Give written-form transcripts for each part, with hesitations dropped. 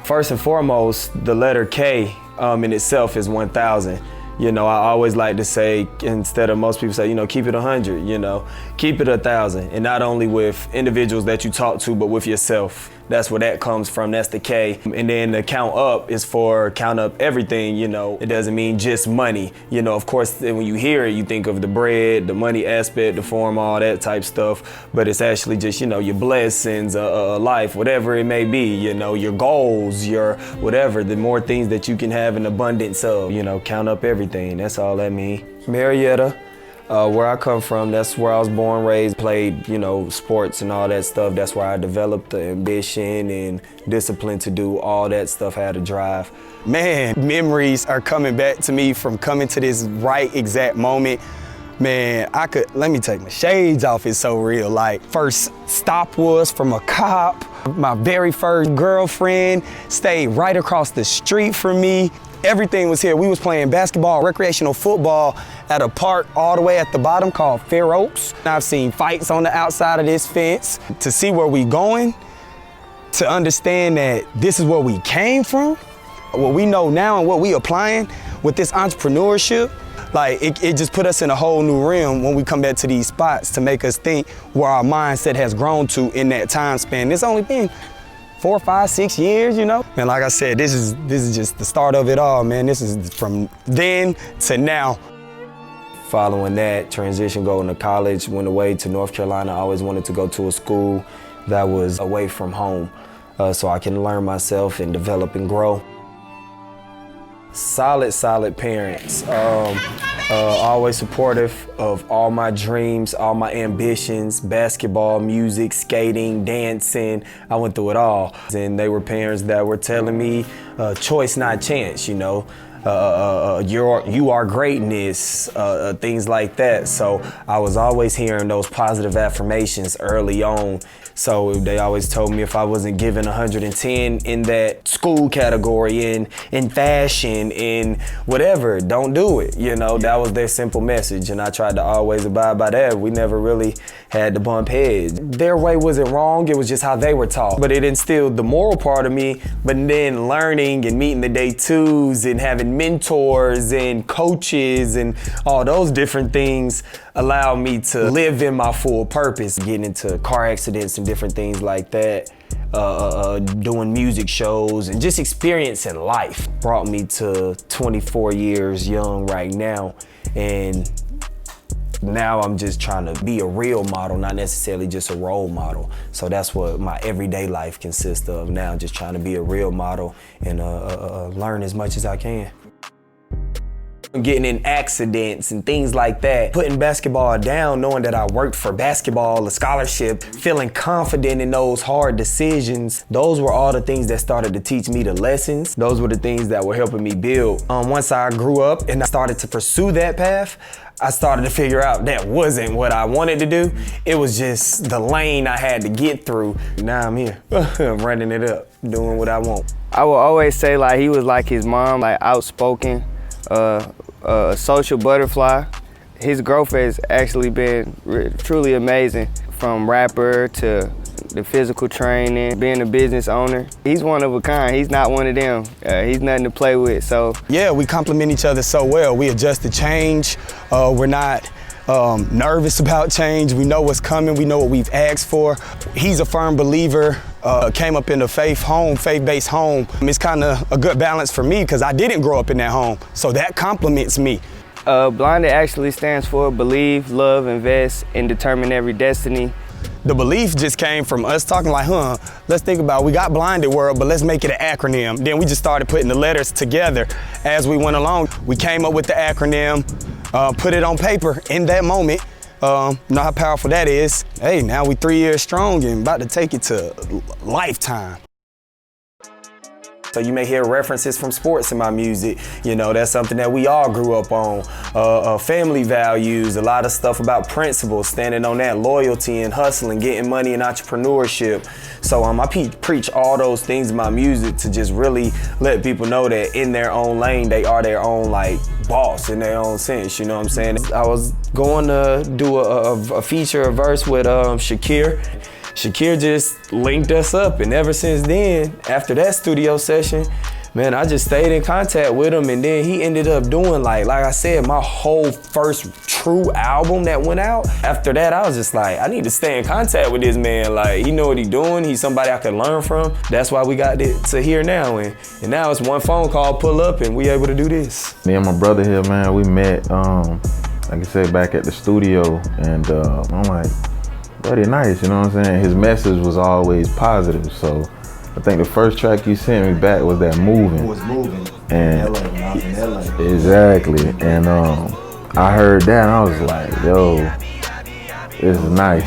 First and foremost, the letter K in itself is 1,000. You know, I always like to say, instead of most people say, you know, keep it 100, you know, keep it 1,000. And not only with individuals that you talk to, but with yourself. That's where that comes from, that's the K. And then the count up is for count up everything, you know. It doesn't mean just money. You know, of course, when you hear it, you think of the bread, the money aspect, the form, all that type stuff. But it's actually just, you know, your blessings, life, whatever it may be, you know, your goals, your whatever, the more things that you can have an abundance of, you know, count up everything, that's all that means. Marietta. Where I come from, that's where I was born, raised, played, you know, sports and all that stuff. That's where I developed the ambition and discipline to do all that stuff. I had a drive. Man, memories are coming back to me from coming to this right exact moment. Man, let me take my shades off, it's so real. Like, first stop was from a cop. My very first girlfriend stayed right across the street from me. Everything was here. We was playing basketball, recreational football at a park all the way at the bottom called Fair Oaks. I've seen fights on the outside of this fence. To see where we going, to understand that this is where we came from, what we know now and what we applying with this entrepreneurship, like it just put us in a whole new realm when we come back to these spots to make us think where our mindset has grown to in that time span. It's only been 4, 5, 6 years, you know? And like I said, this is just the start of it all, man. This is from then to now. Following that transition, going to college, went away to North Carolina. I always wanted to go to a school that was away from home so I can learn myself and develop and grow. Solid parents. Always supportive of all my dreams, all my ambitions, basketball, music, skating, dancing. I went through it all. And they were parents that were telling me, choice, not chance, you know. You are greatness, things like that. So I was always hearing those positive affirmations early on. So they always told me if I wasn't given 110 in that school category, in fashion, in whatever, don't do it. You know, that was their simple message. And I tried to always abide by that. We never really had to bump heads. Their way wasn't wrong, it was just how they were taught. But it instilled the moral part of me, but then learning and meeting the day twos and having mentors and coaches and all those different things allowed me to live in my full purpose, getting into car accidents and different things like that, doing music shows and just experiencing life. Brought me to 24 years young right now, and now I'm just trying to be a real model, not necessarily just a role model. So that's what my everyday life consists of now, just trying to be a real model and learn as much as I can. Getting in accidents and things like that, putting basketball down, knowing that I worked for basketball, a scholarship, feeling confident in those hard decisions. Those were all the things that started to teach me the lessons. Those were the things that were helping me build. Once I grew up and I started to pursue that path, I started to figure out that wasn't what I wanted to do. It was just the lane I had to get through. Now I'm here, I'm running it up, doing what I want. I will always say like he was like his mom, like outspoken, a social butterfly. His growth has actually been truly amazing, from rapper to the physical training, being a business owner. He's one of a kind. He's not one of them. He's nothing to play with, so. Yeah, we complement each other so well. We adjust to change. We're not nervous about change. We know what's coming. We know what we've asked for. He's a firm believer. Came up in a faith-based home. It's kind of a good balance for me because I didn't grow up in that home, so that complements me. Blinded actually stands for believe, love, invest, and determine every destiny. The belief just came from us talking like, let's think about it. We got Blinded World, but let's make it an acronym. Then we just started putting the letters together as we went along. We came up with the acronym, put it on paper in that moment. Know how powerful that is. Hey, now we 3 years strong and about to take it to lifetime. So you may hear references from sports in my music. You know, that's something that we all grew up on. Family values, a lot of stuff about principles, standing on that, loyalty and hustling, getting money and entrepreneurship. So I preach all those things in my music to just really let people know that in their own lane, they are their own like boss in their own sense, you know what I'm saying? I was going to do a feature, a verse with Shakir. Shakir just linked us up, and ever since then, after that studio session, man, I just stayed in contact with him, and then he ended up doing like I said, my whole first true album that went out. After that, I was just like, I need to stay in contact with this man. Like, he know what he doing. He's somebody I can learn from. That's why we got it to here now, and now it's one phone call, pull up, and we able to do this. Me and my brother here, man, we met, like I said, back at the studio, and I'm like, buddy, nice, you know what I'm saying? His message was always positive, so I think the first track you sent me back was that Moving. It was Moving. And in LA, when I was in LA. Exactly. And I heard that and I was like, yo, this is nice.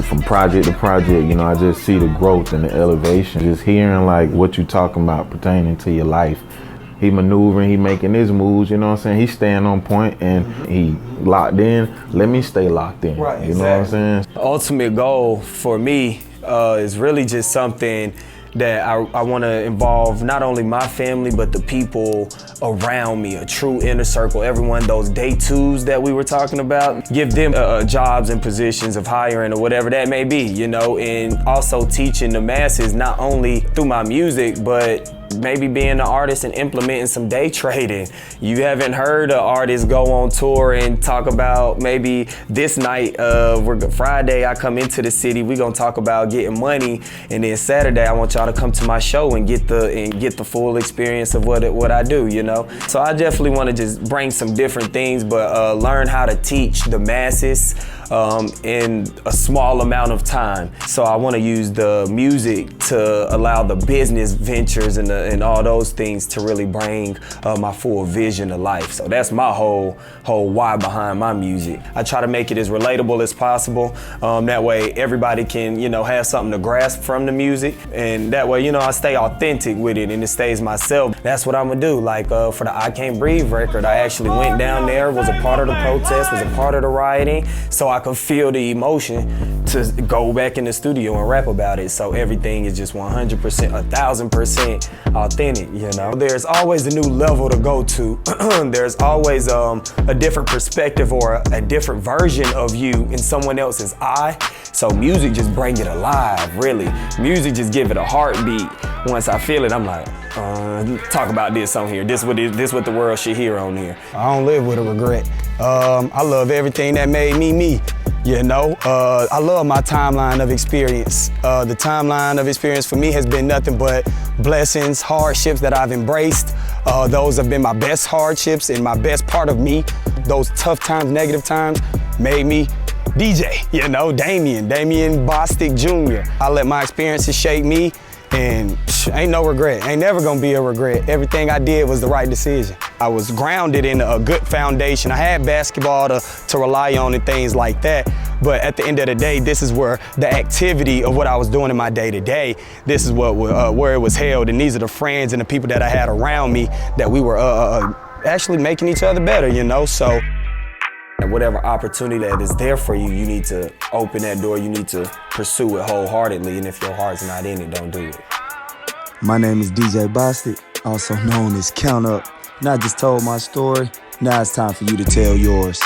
From project to project, you know, I just see the growth and the elevation. Just hearing like what you talking about pertaining to your life. He maneuvering, he making his moves, you know what I'm saying? He's staying on point and he locked in. Let me stay locked in. Right, you know what I'm saying? The ultimate goal for me is really just something that I want to involve not only my family, but the people around me, a true inner circle, everyone, those day twos that we were talking about, give them jobs and positions of hiring or whatever that may be, you know, and also teaching the masses, not only through my music, but maybe being an artist and implementing some day trading. You haven't heard an artist go on tour and talk about maybe this night, Friday I come into the city, we gonna talk about getting money, and then Saturday I want y'all to come to my show and get the full experience of what I do, you know? So I definitely wanna just bring some different things, but learn how to teach the masses in a small amount of time. So I want to use the music to allow the business ventures and all those things to really bring my full vision to life. So that's my whole why behind my music. I try to make it as relatable as possible. That way everybody can, you know, have something to grasp from the music, and that way, you know, I stay authentic with it and it stays myself. That's what I'm gonna do. Like for the I Can't Breathe record, I actually went down there, was a part of the protest, was a part of the rioting, so I could feel the emotion to go back in the studio and rap about it. So everything is just 100%, 1000% authentic, you know? There's always a new level to go to. There's always a different perspective or a different version of you in someone else's eye. So music just bring it alive, really. Music just give it a heartbeat. Once I feel it, I'm like, talk about this on here. This what the world should hear on here. I don't live with a regret. I love everything that made me me. You know, I love my timeline of experience. The timeline of experience for me has been nothing but blessings, hardships that I've embraced. Those have been my best hardships and my best part of me. Those tough times, negative times made me DJ, you know, Damien Bostic Jr. I let my experiences shape me, and ain't no regret, ain't never gonna be a regret. Everything I did was the right decision. I was grounded in a good foundation. I had basketball to rely on and things like that, but at the end of the day, this is where the activity of what I was doing in my day-to-day, this is where it was held, and these are the friends and the people that I had around me that we were actually making each other better, you know, so. Whatever opportunity that is there for you, you need to open that door, you need to pursue it wholeheartedly, and if your heart's not in it, don't do it. My name is DJ Bostic, also known as KountUp. And I just told my story, now it's time for you to tell yours.